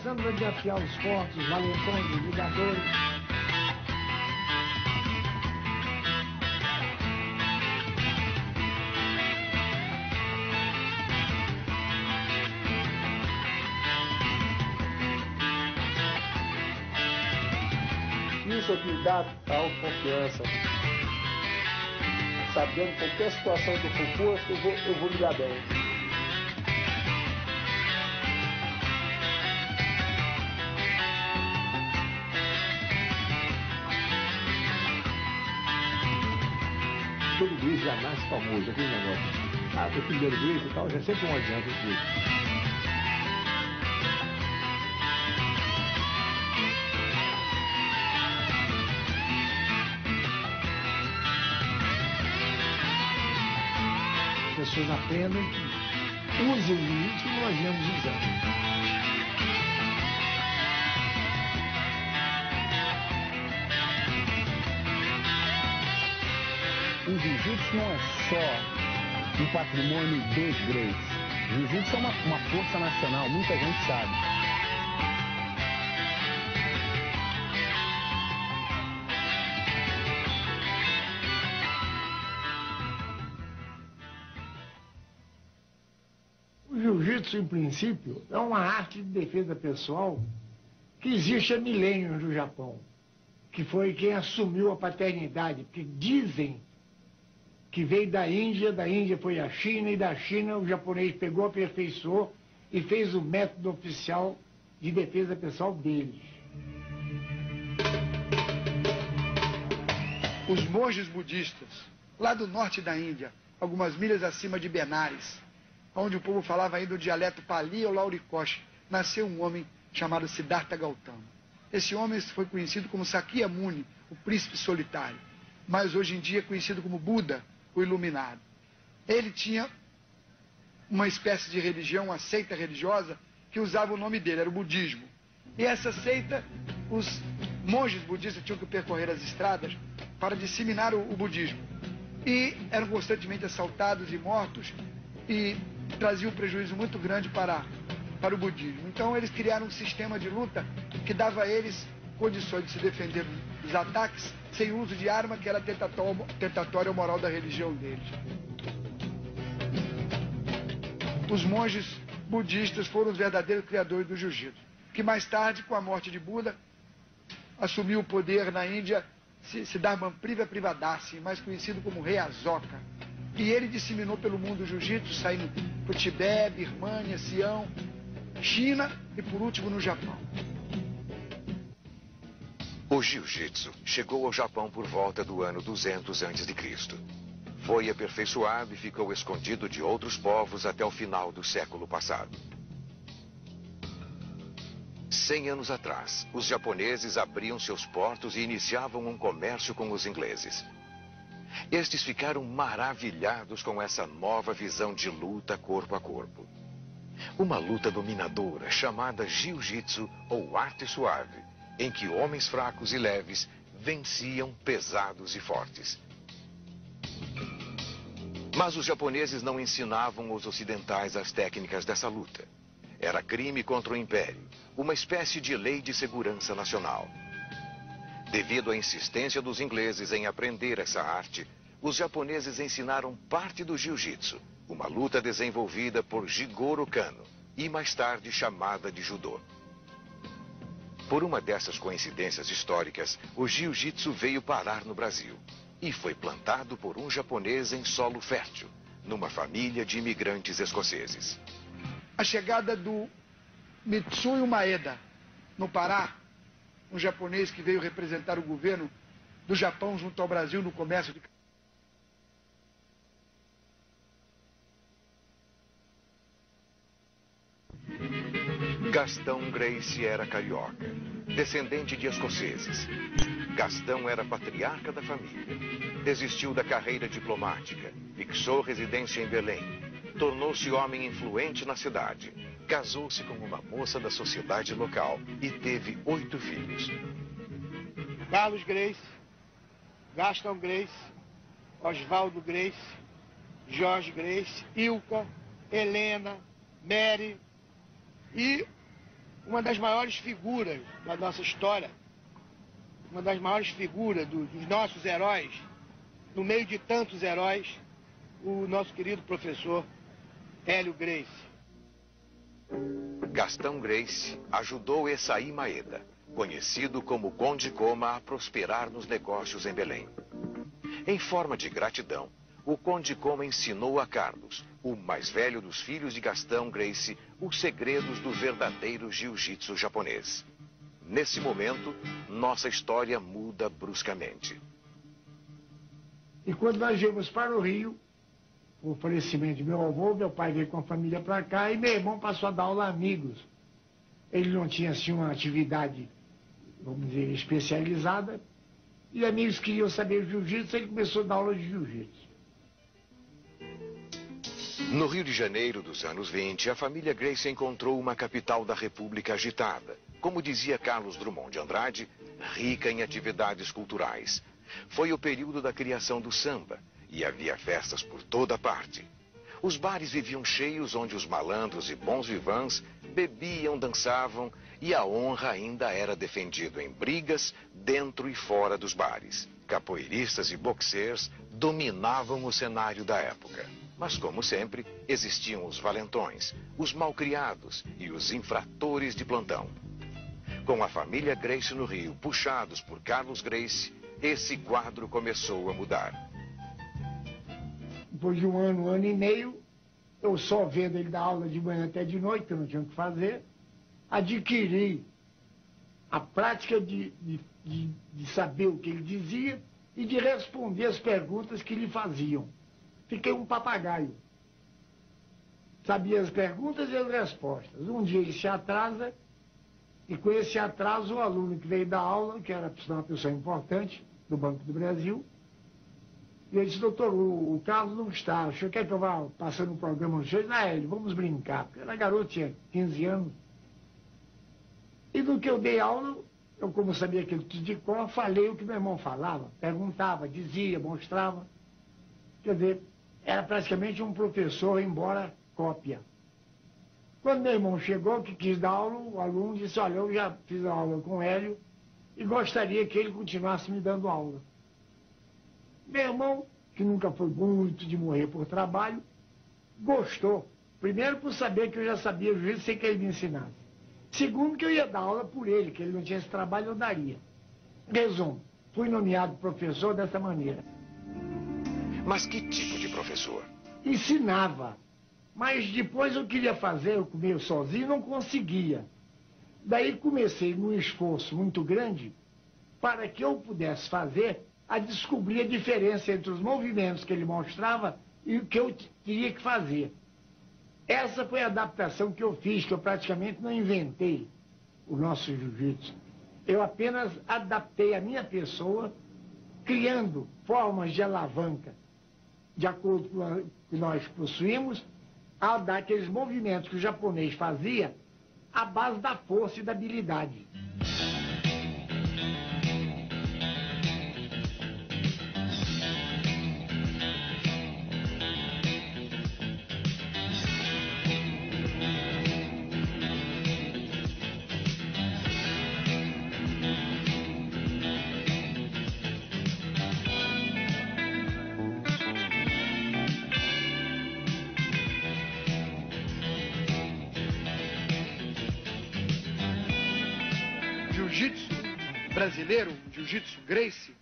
começamos a desafiar os fortes, os valentões, os ligadores. Isso me dá autoconfiança. Sabendo que qualquer situação que eu for posto, eu vou lidar bem. Todo gris já nasce famoso, aquele negócio. Ah, teu filho gris e tal, já sempre um adianto disso. As pessoas aprendem que usem o limite que nós viemos usando. O jiu-jitsu não é só um patrimônio dos greys. O jiu-jitsu é uma força nacional, muita gente sabe. O jiu-jitsu, em princípio, é uma arte de defesa pessoal que existe há milênios no Japão, que foi quem assumiu a paternidade, porque dizem que veio da Índia foi à China, e da China o japonês pegou, aperfeiçoou e fez o método oficial de defesa pessoal deles. Os monges budistas, lá do norte da Índia, algumas milhas acima de Benares, onde o povo falava ainda o dialeto Pali ou Laurikosh, nasceu um homem chamado Siddhartha Gautama. Esse homem foi conhecido como Sakyamuni, o príncipe solitário, mas hoje em dia é conhecido como Buda, o iluminado. Ele tinha uma espécie de religião, uma seita religiosa, que usava o nome dele, era o budismo. E essa seita, os monges budistas tinham que percorrer as estradas para disseminar o budismo. E eram constantemente assaltados e mortos, e traziam um prejuízo muito grande para o budismo. Então eles criaram um sistema de luta que dava a eles condições de se defender dos ataques sem uso de arma, que era tentatória ao moral da religião deles. Os monges budistas foram os verdadeiros criadores do jiu-jitsu, que mais tarde, com a morte de Buda, assumiu o poder na Índia Siddhartha Privadasi, mais conhecido como Rei Asoka. E ele disseminou pelo mundo o jiu-jitsu, saindo para o Tibete, Birmânia, Sião, China e, por último, no Japão. O jiu-jitsu chegou ao Japão por volta do ano 200 a.C. Foi aperfeiçoado e ficou escondido de outros povos até o final do século passado. 100 anos atrás, os japoneses abriam seus portos e iniciavam um comércio com os ingleses. Estes ficaram maravilhados com essa nova visão de luta corpo a corpo. Uma luta dominadora chamada jiu-jitsu ou arte suave, em que homens fracos e leves venciam pesados e fortes. Mas os japoneses não ensinavam os ocidentais as técnicas dessa luta. Era crime contra o império, uma espécie de lei de segurança nacional. Devido à insistência dos ingleses em aprender essa arte, os japoneses ensinaram parte do jiu-jitsu, uma luta desenvolvida por Jigoro Kano e mais tarde chamada de judô. Por uma dessas coincidências históricas, o jiu-jitsu veio parar no Brasil e foi plantado por um japonês em solo fértil, numa família de imigrantes escoceses. A chegada do Mitsuyo Maeda, no Pará, um japonês que veio representar o governo do Japão junto ao Brasil no comércio de... Gastão Gracie era carioca, descendente de escoceses. Gastão era patriarca da família. Desistiu da carreira diplomática, fixou residência em Belém, tornou-se homem influente na cidade, casou-se com uma moça da sociedade local e teve 8 filhos. Carlos Gracie, Gastão Gracie, Oswaldo Gracie, Jorge Gracie, Ilka, Helena, Mary e uma das maiores figuras da nossa história, uma das maiores figuras dos nossos heróis, no meio de tantos heróis, o nosso querido professor Hélio Gracie. Gastão Gracie ajudou Essaí Maeda, conhecido como Conde Coma, a prosperar nos negócios em Belém. Em forma de gratidão, o Conde Coma ensinou a Carlos, o mais velho dos filhos de Gastão Gracie, os segredos do verdadeiro jiu-jitsu japonês. Nesse momento, nossa história muda bruscamente. E quando nós viemos para o Rio, o falecimento de meu avô, meu pai veio com a família para cá e meu irmão passou a dar aula a amigos. Ele não tinha, assim, uma atividade, vamos dizer, especializada, e amigos queriam saber jiu-jitsu, ele começou a dar aula de jiu-jitsu. No Rio de Janeiro dos anos 20, a família Gracie encontrou uma capital da República agitada, como dizia Carlos Drummond de Andrade, rica em atividades culturais. Foi o período da criação do samba, e havia festas por toda parte. Os bares viviam cheios, onde os malandros e bons vivãs bebiam, dançavam, e a honra ainda era defendida em brigas dentro e fora dos bares. Capoeiristas e boxers dominavam o cenário da época. Mas, como sempre, existiam os valentões, os malcriados e os infratores de plantão. Com a família Gracie no Rio, puxados por Carlos Gracie, esse quadro começou a mudar. Depois de um ano e meio, eu só vendo ele dar aula de manhã até de noite, que eu não tinha o que fazer, adquiri a prática de saber o que ele dizia e de responder as perguntas que lhe faziam. Fiquei um papagaio. Sabia as perguntas e as respostas. Um dia ele se atrasa, e com esse atraso o aluno que veio dar aula, que era uma pessoa importante do Banco do Brasil, e eu disse: doutor, o Carlos não está, o senhor quer que eu vá passando um programa no senhor? Ele, vamos brincar, porque era garoto, tinha 15 anos. E no que eu dei aula, eu, como sabia aquilo tudo de cor, falei o que meu irmão falava, perguntava, dizia, mostrava. Quer dizer, era praticamente um professor, embora cópia. Quando meu irmão chegou, que quis dar aula, o aluno disse: olha, eu já fiz a aula com o Hélio e gostaria que ele continuasse me dando aula. Meu irmão, que nunca foi muito de morrer por trabalho, gostou. Primeiro, por saber que eu já sabia o jiu-jitsu sem que ele me ensinasse. Segundo, que eu ia dar aula por ele, que ele não tinha esse trabalho, eu daria. Resumo, fui nomeado professor dessa maneira. Mas que tipo de professor? Ensinava. Mas depois eu queria fazer, eu meio sozinho, não conseguia. Daí comecei num esforço muito grande para que eu pudesse fazer a descobrir a diferença entre os movimentos que ele mostrava e o que eu teria que fazer. Essa foi a adaptação que eu fiz, que eu praticamente não inventei o nosso jiu-jitsu. Eu apenas adaptei a minha pessoa, criando formas de alavanca, de acordo com o que nós possuímos, a dar aqueles movimentos que o japonês fazia à base da força e da habilidade. Jiu-jitsu brasileiro, jiu-jitsu Gracie,